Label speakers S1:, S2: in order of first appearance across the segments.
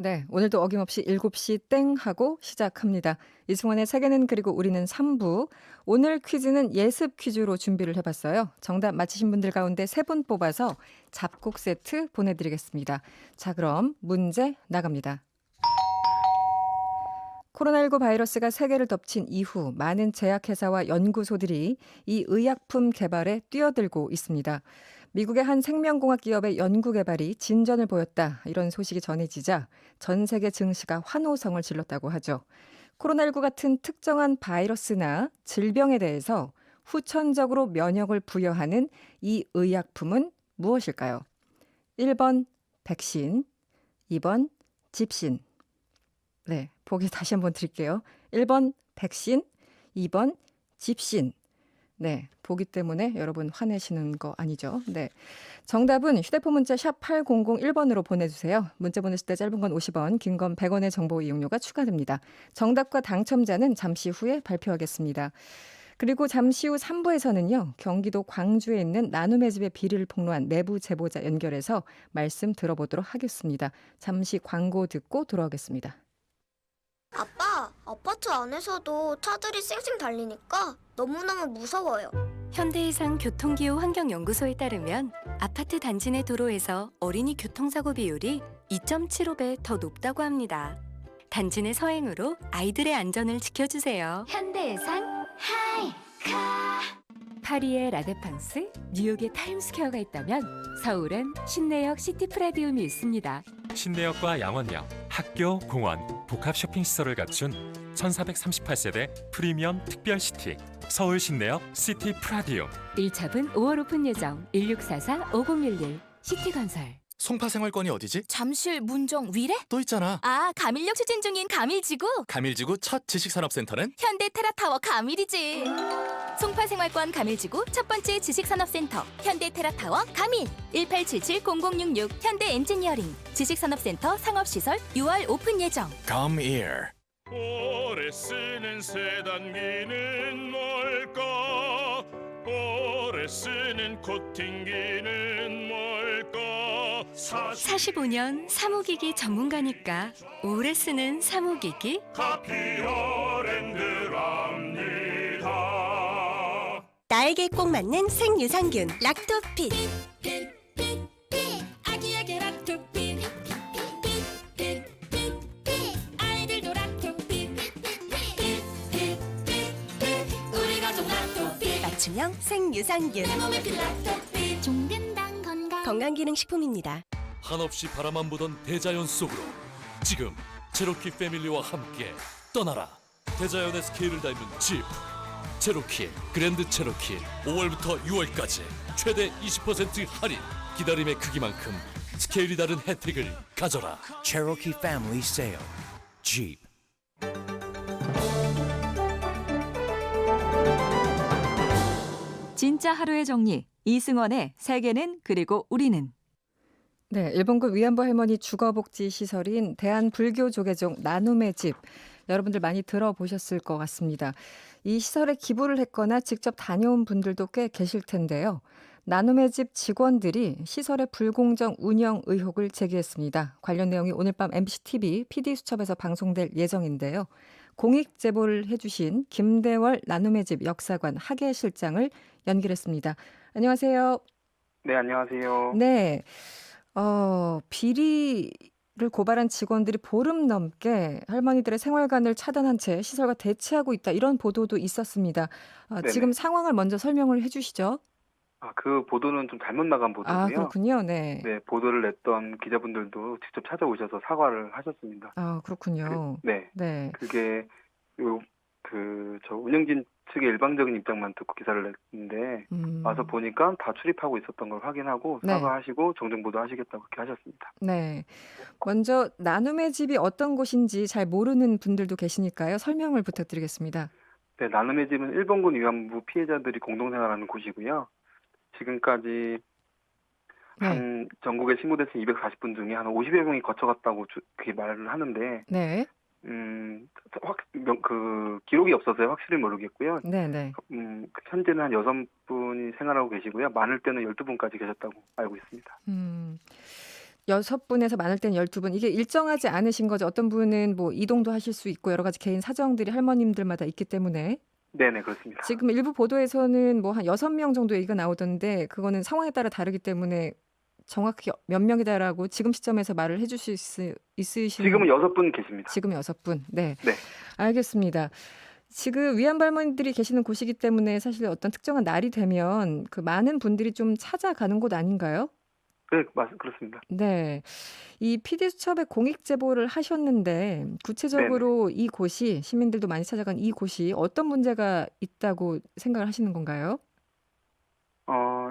S1: 네, 오늘도 어김없이 7시 땡 하고 시작합니다. 이승원의 세계는 그리고 우리는 3부. 오늘 퀴즈는 예습 퀴즈로 준비를 해봤어요. 정답 맞히신 분들 가운데 3분 뽑아서 잡곡 세트 보내드리겠습니다. 자, 그럼 문제 나갑니다. 코로나19 바이러스가 세계를 덮친 이후 많은 제약회사와 연구소들이 이 의약품 개발에 뛰어들고 있습니다. 미국의 한 생명공학 기업의 연구 개발이 진전을 보였다. 이런 소식이 전해지자 전 세계 증시가 환호성을 질렀다고 하죠. 코로나19 같은 특정한 바이러스나 질병에 대해서 후천적으로 면역을 부여하는 이 의약품은 무엇일까요? 1번 백신, 2번 집신. 네, 보기 다시 한번 드릴게요. 1번 백신, 2번 집신. 네, 보기 때문에 여러분 화내시는 거 아니죠? 네. 정답은 휴대폰 문자 샵 8001번으로 보내주세요. 문자 보내실 때 짧은 건 50원, 긴 건 100원의 정보 이용료가 추가됩니다. 정답과 당첨자는 잠시 후에 발표하겠습니다. 그리고 잠시 후 3부에서는요. 경기도 광주에 있는 나눔의 집의 비리를 폭로한 내부 제보자 연결해서 말씀 들어보도록 하겠습니다. 잠시 광고 듣고 돌아오겠습니다.
S2: 아빠, 아파트 안에서도 차들이 쌩쌩 달리니까 너무너무 무서워요.
S3: 현대해상 교통기후 환경연구소에 따르면 아파트 단지 내 도로에서 어린이 교통사고 비율이 2.75배 더 높다고 합니다. 단지 내 서행으로 아이들의 안전을 지켜주세요. 현대해상 하이카. 파리의 라데팡스, 뉴욕의 타임스퀘어가 있다면 서울엔 신내역 시티프라디움이 있습니다.
S4: 신내역과 양원역, 학교, 공원, 복합 쇼핑시설을 갖춘 1438세대 프리미엄 특별시티 서울 신내역 시티 프라디움.
S3: 1차분 5월 오픈 예정 1644-5011 시티건설.
S5: 송파 생활권이 어디지?
S6: 잠실, 문정, 위례?
S5: 또 있잖아.
S6: 아, 가밀역 추진 중인 가밀지구?
S5: 가밀지구 첫 지식산업센터는?
S6: 현대 테라타워 가밀이지. 송파 생활권 가밀지구 첫 번째 지식산업센터 현대 테라타워 가밀 1877-0066 현대 엔지니어링 지식산업센터 상업시설 6월 오픈 예정.
S5: Come here.
S7: 오래 쓰는 세단기는 뭘까? 오래 쓰는 코팅기는 뭘까?
S3: 45년 사무기기 전문가니까 오래 쓰는 사무기기
S7: 카피어랜드랍니다.
S8: 나에게 꼭 맞는 생유산균 락토핏.
S6: 아기에게 락토핏 아이들도 락토핏 우리 가족 락토핏
S8: 맞춤형 생유산균
S6: 내 몸에 필 락토핏 종근당
S8: 건강기능식품입니다.
S9: 한없이 바라만 보던 대자연 속으로 지금 체로키 패밀리와 함께 떠나라. 대자연의 스케일을 닮은 집 체로키 그랜드 체로키 5월부터 6월까지 최대 20% 할인. 기다림의 크기만큼 스케일이 다른 혜택을 가져라.
S10: Cherokee Family Sale. Jeep.
S11: 진짜 하루의 정리 이승원의 세계는 그리고 우리는.
S1: 네, 일본군 위안부 할머니 주거복지 시설인 대한불교조계종 나눔의 집. 여러분들 많이 들어보셨을 것 같습니다. 이 시설에 기부를 했거나 직접 다녀온 분들도 꽤 계실 텐데요. 나눔의 집 직원들이 시설의 불공정 운영 의혹을 제기했습니다. 관련 내용이 오늘 밤 MBC TV PD수첩에서 방송될 예정인데요. 공익 제보를 해주신 김대월 나눔의 집 역사관 하계 실장을 연결했습니다. 안녕하세요.
S12: 네, 안녕하세요.
S1: 네. 비리를 고발한 직원들이 보름 넘게 할머니들의 생활관을 차단한 채 시설과 대치하고 있다. 이런 보도도 있었습니다.
S12: 네네.
S1: 지금 상황을 먼저 설명을 해주시죠.
S12: 그 보도는 좀 잘못 나간 보도고요.
S1: 그렇군요. 네.
S12: 네, 보도를 냈던 기자분들도 직접 찾아오셔서 사과를 하셨습니다.
S1: 그렇군요.
S12: 네,
S1: 네.
S12: 그게 저 운영진 측의 일방적인 입장만 듣고 기사를 냈는데 와서 보니까 다 출입하고 있었던 걸 확인하고
S1: 네.
S12: 사과하시고 정정 보도하시겠다고 그렇게 하셨습니다.
S1: 네. 먼저 나눔의 집이 어떤 곳인지 잘 모르는 분들도 계시니까요. 설명을 부탁드리겠습니다.
S12: 네, 나눔의 집은 일본군 위안부 피해자들이 공동생활하는 곳이고요. 지금까지 한 전국에 신고됐은 240분 중에 한 50여 명이 거쳐갔다고 그렇게 말을 하는데
S1: 네.
S12: 기록이 없어서요. 확실히 모르겠고요.
S1: 네네.
S12: 현재는 한 6분이 생활하고 계시고요. 많을 때는 12분까지 계셨다고 알고 있습니다.
S1: 6분에서 많을 땐 12분. 이게 일정하지 않으신 거죠. 어떤 분은 뭐 이동도 하실 수 있고 여러 가지 개인 사정들이 할머님들마다 있기 때문에.
S12: 네네, 그렇습니다.
S1: 지금 일부 보도에서는 뭐 한 6명 정도 얘기가 나오던데 그거는 상황에 따라 다르기 때문에 정확히 몇 명이다라고 지금 시점에서 말을 해주실 수 있으신
S12: 지금은 6분 계십니다.
S1: 지금 6분. 네.
S12: 네.
S1: 알겠습니다. 지금 위안부 할머니들이 계시는 곳이기 때문에 사실 어떤 특정한 날이 되면 그 많은 분들이 좀 찾아가는 곳 아닌가요?
S12: 네, 그렇습니다.
S1: 네. 이 PD수첩에 공익 제보를 하셨는데 구체적으로 이 곳이 시민들도 많이 찾아간 이 곳이 어떤 문제가 있다고 생각을 하시는 건가요?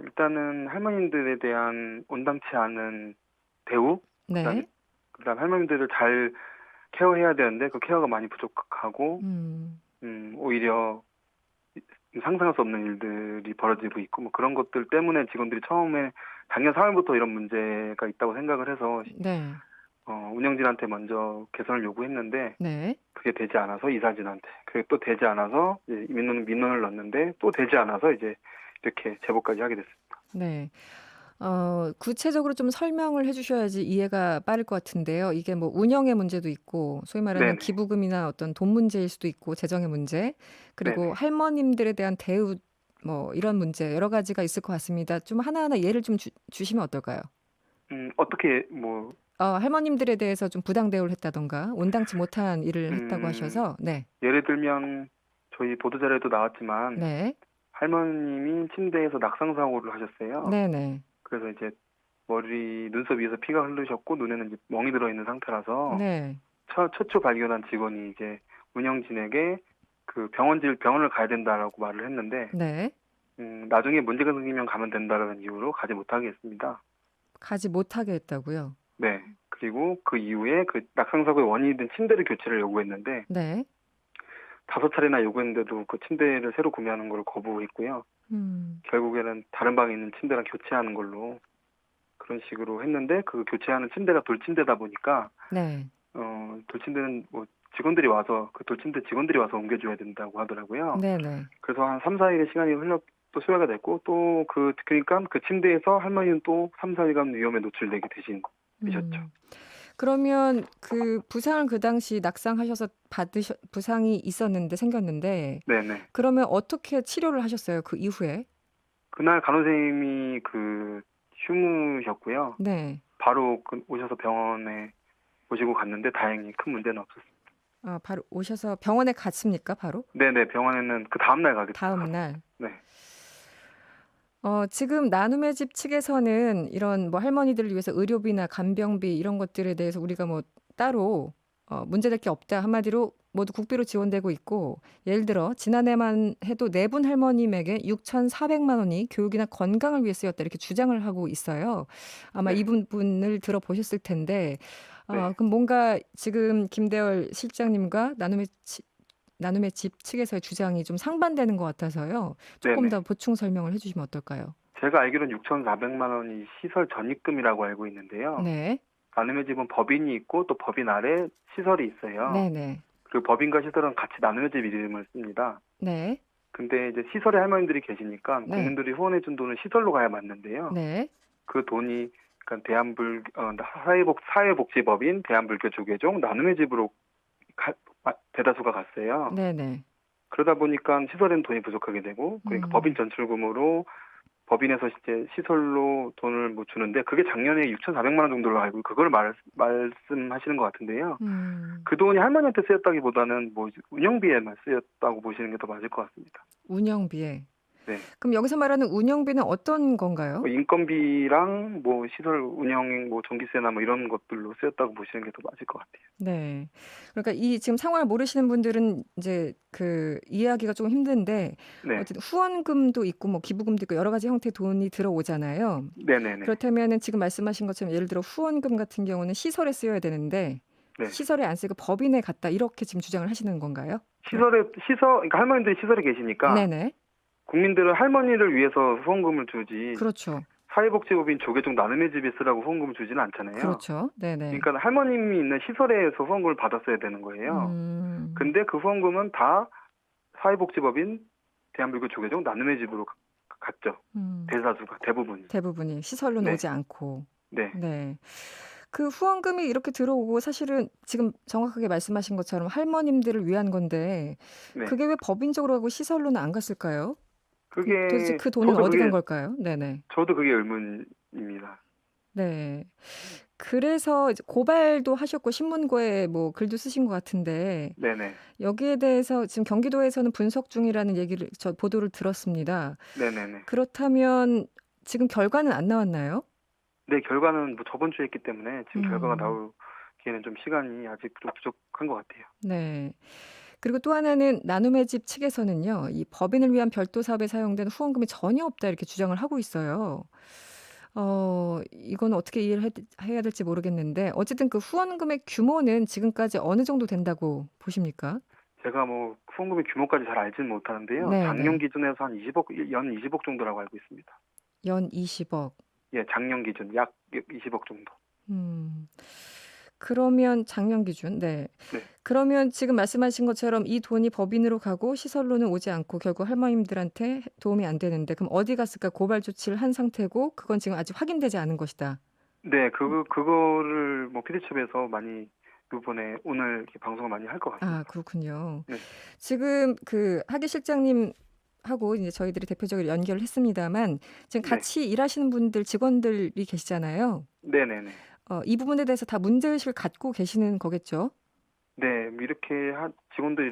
S12: 일단은 할머님들에 대한 온당치 않은 대우,
S1: 네.
S12: 그다음 할머님들을 잘 케어해야 되는데 그 케어가 많이 부족하고
S1: 음.
S12: 오히려 상상할 수 없는 일들이 벌어지고 있고 뭐 그런 것들 때문에 직원들이 처음에 작년 3월부터 이런 문제가 있다고 생각을 해서
S1: 네.
S12: 운영진한테 먼저 개선을 요구했는데
S1: 네.
S12: 그게 되지 않아서 이사진한테 그게 또 되지 않아서 이제 민원을 넣었는데 또 되지 않아서 이제 이렇게 제보까지 하게 됐습니다.
S1: 네. 구체적으로 좀 설명을 해주셔야지 이해가 빠를 것 같은데요. 이게 뭐 운영의 문제도 있고, 소위 말하는
S12: 네네.
S1: 기부금이나 어떤 돈 문제일 수도 있고, 재정의 문제, 그리고
S12: 네네.
S1: 할머님들에 대한 대우, 뭐 이런 문제 여러 가지가 있을 것 같습니다. 좀 하나하나 예를 좀 주시면 어떨까요?
S12: 어떻게 뭐
S1: 할머님들에 대해서 좀 부당 대우를 했다던가, 온당치 못한 일을 했다고 하셔서, 네.
S12: 예를 들면 저희 보도자료에도 나왔지만
S1: 네.
S12: 할머님이 침대에서 낙상 사고를 하셨어요.
S1: 네네.
S12: 그래서 이제 머리 눈썹 위에서 피가 흐르셨고 눈에는 이제 멍이 들어 있는 상태라서
S1: 네.
S12: 최초 발견한 직원이 이제 운영진에게 그 병원을 가야 된다라고 말을 했는데
S1: 네.
S12: 나중에 문제가 생기면 가면 된다라는 이유로 가지 못하게 했습니다.
S1: 가지 못하게 했다고요?
S12: 네. 그리고 그 이후에 그 낙상 사고의 원인이 된 침대를 교체를 요구했는데
S1: 네.
S12: 5차례나 요구했는데도 그 침대를 새로 구매하는 걸 거부했고요. 결국에는 다른 방에 있는 침대랑 교체하는 걸로 그런 식으로 했는데 그 교체하는 침대가 돌침대다 보니까
S1: 네.
S12: 돌침대는 뭐 직원들이 와서 그 돌침대 직원들이 와서 옮겨줘야 된다고 하더라고요.
S1: 네네.
S12: 그래서 한 3, 4일의 시간이 또 소요가 됐고 또 그러니까 그 침대에서 할머니는 또 3, 4일간 위험에 노출되게 되셨죠.
S1: 그러면 그 부상을 그 당시 낙상하셔서 부상이 생겼는데
S12: 네네.
S1: 그러면 어떻게 치료를 하셨어요? 그 이후에?
S12: 그날 간호사님이 휴무셨고요.
S1: 네.
S12: 바로 오셔서 병원에 모시고 갔는데 다행히 큰 문제는 없었습니다.
S1: 바로 오셔서 병원에 갔습니까? 바로?
S12: 네네. 병원에는 그 다음날 가게 됐어요.
S1: 다음 날.
S12: 네.
S1: 지금 나눔의 집 측에서는 이런 뭐 할머니들을 위해서 의료비나 간병비 이런 것들에 대해서 우리가 뭐 따로 문제될 게 없다. 한마디로 모두 국비로 지원되고 있고 예를 들어 지난해만 해도 4분 할머님에게 6,400만 원이 교육이나 건강을 위해 쓰였다 이렇게 주장을 하고 있어요. 아마
S12: 네.
S1: 이 부분을 들어보셨을 텐데
S12: 네.
S1: 그럼 뭔가 지금 김대열 실장님과 나눔의 집 측에서의 주장이 좀 상반되는 것 같아서요. 조금
S12: 네네.
S1: 더 보충 설명을 해주시면 어떨까요?
S12: 제가 알기로는 6,400만 원이 시설 전입금이라고 알고 있는데요.
S1: 네.
S12: 나눔의 집은 법인이 있고 또 법인 아래 시설이 있어요.
S1: 네네.
S12: 그 법인과 시설은 같이 나눔의 집 이름을 씁니다.
S1: 네.
S12: 근데 이제 시설에 할머니들이 계시니까
S1: 네.
S12: 국민들이 후원해준 돈은 시설로 가야 맞는데요.
S1: 네.
S12: 그 돈이 그러니까 사회복지법인 대한불교조계종 나눔의 집으로 대다수가 갔어요.
S1: 네네.
S12: 그러다 보니까 시설에는 돈이 부족하게 되고 그러니까 법인 전출금으로 법인에서 이제 시설로 돈을 뭐 주는데 그게 작년에 6,400만 원 정도로 알고 그걸 말씀하시는 것 같은데요. 그 돈이 할머니한테 쓰였다기보다는 뭐 운영비에만 쓰였다고 보시는 게 더 맞을 것 같습니다.
S1: 운영비에.
S12: 네.
S1: 그럼 여기서 말하는 운영비는 어떤 건가요?
S12: 뭐 인건비랑 뭐 시설 운영 뭐 전기세나 뭐 이런 것들로 쓰였다고 보시는 게 더 맞을 것 같아요.
S1: 네. 그러니까 이 지금 상황을 모르시는 분들은 이제 그 이해하기가 조금 힘든데
S12: 네.
S1: 어쨌든 후원금도 있고 뭐 기부금도 있고 여러 가지 형태의 돈이 들어오잖아요.
S12: 네네네.
S1: 그렇다면은 지금 말씀하신 것처럼 예를 들어 후원금 같은 경우는 시설에 쓰여야 되는데
S12: 네.
S1: 시설에 안 쓰고 법인에 갔다 이렇게 지금 주장을 하시는 건가요?
S12: 그러니까 할머니들이 시설에 계시니까
S1: 네네.
S12: 국민들은 할머니를 위해서 후원금을 주지
S1: 그렇죠.
S12: 사회복지법인 조계종 나눔의 집에 쓰라고 후원금을 주지는 않잖아요.
S1: 그렇죠. 네네.
S12: 그러니까 할머님이 있는 시설에서 후원금을 받았어야 되는 거예요. 근데 그 후원금은 다 사회복지법인 대한불교 조계종 나눔의 집으로 갔죠. 대부분이.
S1: 대부분이 시설로는
S12: 네.
S1: 오지 않고.
S12: 네.
S1: 네. 그 후원금이 이렇게 들어오고 사실은 지금 정확하게 말씀하신 것처럼 할머님들을 위한 건데
S12: 네.
S1: 그게 왜 법인적으로 하고 시설로는 안 갔을까요? 도대체
S12: 그게
S1: 그 돈은
S12: 저도
S1: 어디 간
S12: 그게
S1: 걸까요? 네네.
S12: 저도 그게 의문입니다.
S1: 네. 그래서 이제 고발도 하셨고 신문고에 뭐 글도 쓰신 것 같은데
S12: 네네.
S1: 여기에 대해서 지금 경기도에서는 분석 중이라는 얘기를 저 보도를 들었습니다.
S12: 네네네.
S1: 그렇다면 지금 결과는 안 나왔나요?
S12: 네, 결과는 뭐 저번 주에 했기 때문에 지금 결과가
S1: 음.
S12: 나오기에는 좀 시간이 아직 좀 부족한 것 같아요.
S1: 네. 그리고 또 하나는 나눔의 집 측에서는요. 이 법인을 위한 별도 사업에 사용된 후원금이 전혀 없다 이렇게 주장을 하고 있어요. 이거는 어떻게 이해를 해야 될지 모르겠는데 어쨌든 그 후원금의 규모는 지금까지 어느 정도 된다고 보십니까?
S12: 제가 뭐 후원금의 규모까지 잘 알지는 못하는데요.
S1: 네,
S12: 작년
S1: 네.
S12: 기준에서 한 20억, 연 20억 정도라고 알고 있습니다.
S1: 연 20억.
S12: 예, 작년 기준 약 20억 정도.
S1: 음. 그러면 작년 기준. 네.
S12: 네.
S1: 그러면 지금 말씀하신 것처럼 이 돈이 법인으로 가고 시설로는 오지 않고 결국 할머님들한테 도움이 안 되는데 그럼 어디 갔을까? 고발 조치를 한 상태고 그건 지금 아직 확인되지 않은 것이다.
S12: 네, 그거를 뭐 PD수첩에서 많이 이번에 오늘 이렇게 방송을 많이 할 것
S1: 아,
S12: 같습니다.
S1: 그렇군요.
S12: 네.
S1: 지금 그 하기 실장님 하고 이제 저희들이 대표적으로 연결을 했습니다만 지금
S12: 네.
S1: 같이 일하시는 분들 직원들이 계시잖아요.
S12: 네네네.
S1: 이 부분에 대해서 다 문제의식을 갖고 계시는 거겠죠?
S12: 네, 뭐 이렇게 직원들이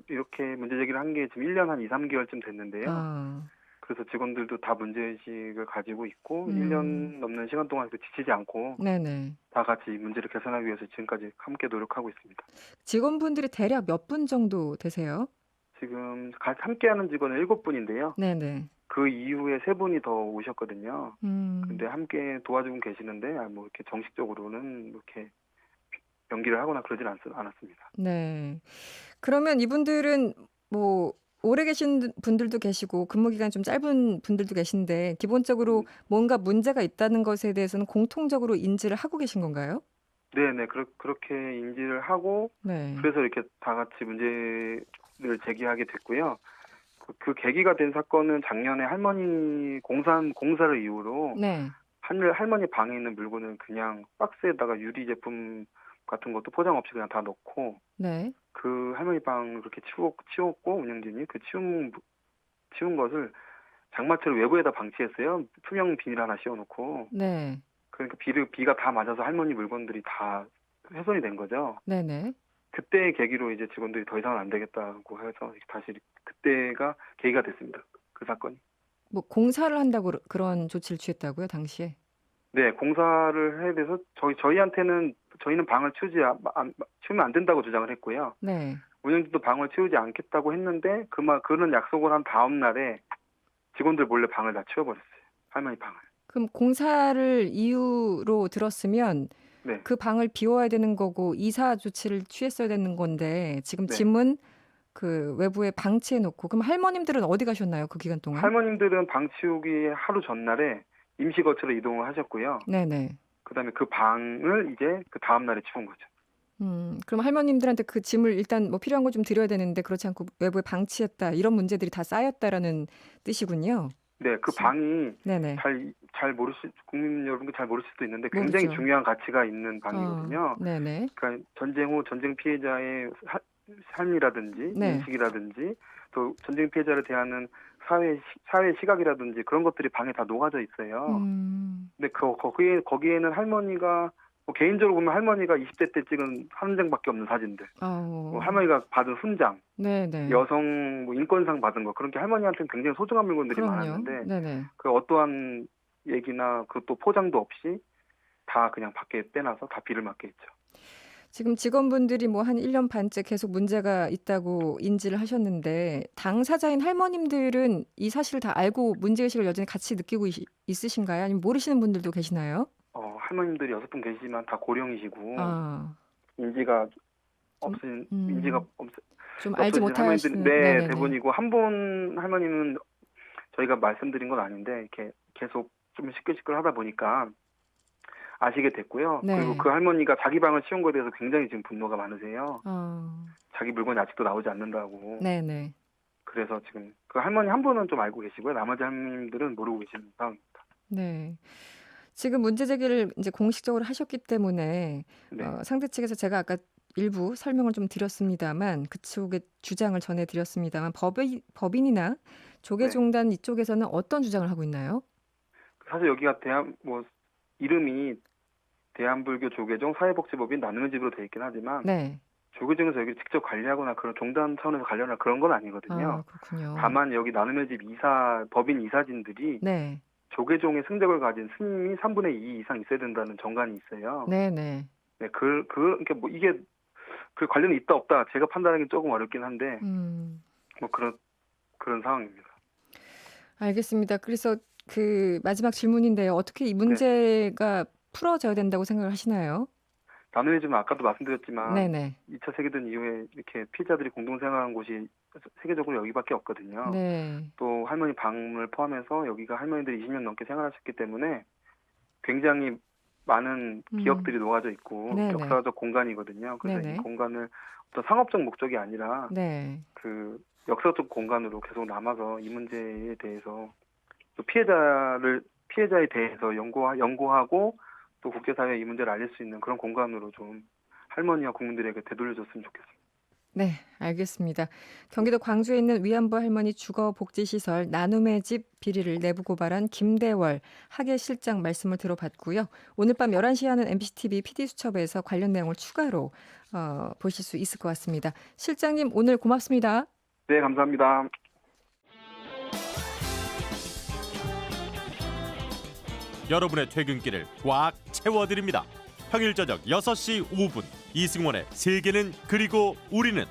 S12: 이렇게 문제 제기를 한 게 지금 1년 한 2, 3개월쯤 됐는데요.
S1: 아,
S12: 그래서 직원들도 다 문제의식을 가지고 있고 1년
S1: 음,
S12: 넘는 시간 동안 지치지 않고
S1: 네네.
S12: 다 같이 문제를 개선하기 위해서 지금까지 함께 노력하고 있습니다.
S1: 직원분들이 대략 몇 분 정도 되세요?
S12: 지금 같이 함께하는 직원은 7분인데요.
S1: 네네.
S12: 그 이후에 3분이 더 오셨거든요. 근데
S1: 음,
S12: 함께 도와주고 계시는데 뭐 이렇게 정식적으로는 뭐 이렇게 연기를 하거나 그러진 않았습니다.
S1: 네. 그러면 이분들은 뭐 오래 계신 분들도 계시고 근무 기간 좀 짧은 분들도 계신데 기본적으로 뭔가 문제가 있다는 것에 대해서는 공통적으로 인지를 하고 계신 건가요?
S12: 네네, 그렇게 인지를 하고
S1: 네.
S12: 그래서 이렇게 다 같이 문제를 제기하게 됐고요. 그 계기가 된 사건은 작년에 할머니 공사를 이유로
S1: 네.
S12: 할머니 방에 있는 물건을 그냥 박스에다가 유리 제품 같은 것도 포장 없이 그냥 다 넣고
S1: 네.
S12: 그 할머니 방을 그렇게 치웠고 운영진이 그 치운 것을 장마철 외부에다 방치했어요. 투명 비닐 하나 씌워놓고.
S1: 네.
S12: 그러니까 비가 다 맞아서 할머니 물건들이 다 훼손이 된 거죠.
S1: 네네.
S12: 그때의 계기로 이제 직원들이 더 이상은 안 되겠다고 해서 다시 그때가 계기가 됐습니다. 그 사건이.
S1: 뭐 공사를 한다고 그런 조치를 취했다고요, 당시에?
S12: 네, 공사를 해야 돼서 저희는 방을 치우면 안 된다고 주장을 했고요.
S1: 네.
S12: 운영진도 방을 치우지 않겠다고 했는데 그런 약속을 한 다음 날에 직원들 몰래 방을 다 치워버렸어요. 할머니 방을.
S1: 그럼 공사를 이유로 들었으면
S12: 네,
S1: 그 방을 비워야 되는 거고 이사 조치를 취했어야 되는 건데 지금
S12: 네.
S1: 짐은 그 외부에 방치해 놓고 그럼 할머님들은 어디 가셨나요? 그 기간 동안?
S12: 할머님들은 방 치우기 하루 전날에 임시 거처로 이동을 하셨고요.
S1: 네네.
S12: 그다음에 그 방을 이제 그 다음 날에 치운 거죠.
S1: 그럼 할머님들한테 그 짐을 일단 뭐 필요한 거 좀 드려야 되는데 그렇지 않고 외부에 방치했다 이런 문제들이 다 쌓였다라는 뜻이군요.
S12: 네, 그 방이
S1: 네네.
S12: 국민 여러분들 잘 모르실 수도 있는데 굉장히
S1: 모르죠.
S12: 중요한 가치가 있는 방이거든요.
S1: 네네.
S12: 그러니까 전쟁 후 전쟁 피해자의 삶이라든지
S1: 네.
S12: 인식이라든지 또 전쟁 피해자를 대하는 사회 시각이라든지 그런 것들이 방에 다 녹아져 있어요. 근데 거기에는 할머니가 뭐 개인적으로 보면 할머니가 20대 때 찍은 한 장밖에 없는 사진들, 뭐 할머니가 받은 훈장,
S1: 네네.
S12: 여성 뭐 인권상 받은 거 그런 게 할머니한테는 굉장히 소중한 물건들이
S1: 그럼요.
S12: 많았는데
S1: 네네.
S12: 그 어떠한 얘기나 그 또 포장도 없이 다 그냥 밖에 빼놔서 다 비를 맞게 했죠.
S1: 지금 직원분들이 뭐 한 1년 반째 계속 문제가 있다고 인지를 하셨는데 당사자인 할머님들은 이 사실을 다 알고 문제의식을 여전히 같이 느끼고 있으신가요? 아니면 모르시는 분들도 계시나요?
S12: 할머님들이 6분 계시지만 다 고령이시고
S1: 아,
S12: 인지가
S1: 좀,
S12: 없으신
S1: 좀 알지
S12: 없으신
S1: 못하시는
S12: 할머님들
S1: 네네네.
S12: 대부분이고 한 분 할머님은 저희가 말씀드린 건 아닌데 이렇게 계속 좀 시끌시끌하다 보니까 아시게 됐고요.
S1: 네.
S12: 그리고 그 할머니가 자기 방을 치운 거에 대해서 굉장히 지금 분노가 많으세요.
S1: 아,
S12: 자기 물건이 아직도 나오지 않는다고.
S1: 네네.
S12: 그래서 지금 그 할머니 한 분은 좀 알고 계시고요. 나머지 할머님들은 모르고 계시는 상황입니다.
S1: 네. 지금 문제 제기를 이제 공식적으로 하셨기 때문에
S12: 네.
S1: 상대 측에서 제가 아까 일부 설명을 좀 드렸습니다만 그쪽의 주장을 전해드렸습니다만 법인이나 조계종단 이쪽에서는 어떤 주장을 하고 있나요?
S12: 사실 여기가 이름이 대한불교 조계종 사회복지법인 나눔의 집으로 돼 있긴 하지만
S1: 네.
S12: 조계종에서 여기 직접 관리하거나 그런 종단 차원에서 관리하거나 그런 건 아니거든요.
S1: 그렇군요.
S12: 다만 여기 나눔의 집 법인 이사진들이
S1: 네.
S12: 조계종의 승적을 가진 스님이 3분의 2 이상 있어야 된다는 정관이 있어요.
S1: 네네.
S12: 네, 그러니까 이게 그 관련이 있다 없다 제가 판단하기 조금 어렵긴 한데 그런 상황입니다.
S1: 알겠습니다. 그래서 그 마지막 질문인데요. 어떻게 이 문제가 풀어져야 된다고 생각을 하시나요?
S12: 나눔의 집은 아까도 말씀드렸지만
S1: 네네.
S12: 2차 세계대전 이후에 이렇게 피해자들이 공동생활한 곳이 세계적으로 여기밖에 없거든요.
S1: 네.
S12: 또 할머니 방을 포함해서 여기가 할머니들이 20년 넘게 생활하셨기 때문에 굉장히 많은 기억들이 녹아져 있고
S1: 네네.
S12: 역사적 공간이거든요. 그래서
S1: 네네.
S12: 이 공간을 어떤 상업적 목적이 아니라
S1: 네.
S12: 그 역사적 공간으로 계속 남아서 이 문제에 대해서 또 피해자에 대해서 연구하고 또 국제사회에 이 문제를 알릴 수 있는 그런 공간으로 좀 할머니와 국민들에게 되돌려줬으면 좋겠습니다.
S1: 네, 알겠습니다. 경기도 광주에 있는 위안부 할머니 주거복지시설 나눔의 집 비리를 내부 고발한 김대월 학예실장 말씀을 들어봤고요. 오늘 밤 11시에 하는 MBCTV PD수첩에서 관련 내용을 추가로 보실 수 있을 것 같습니다. 실장님 오늘 고맙습니다.
S12: 네, 감사합니다.
S13: 여러분의 퇴근길을 꽉 채워드립니다. 평일 저녁 6시 5분 이승원의 세계는 그리고 우리는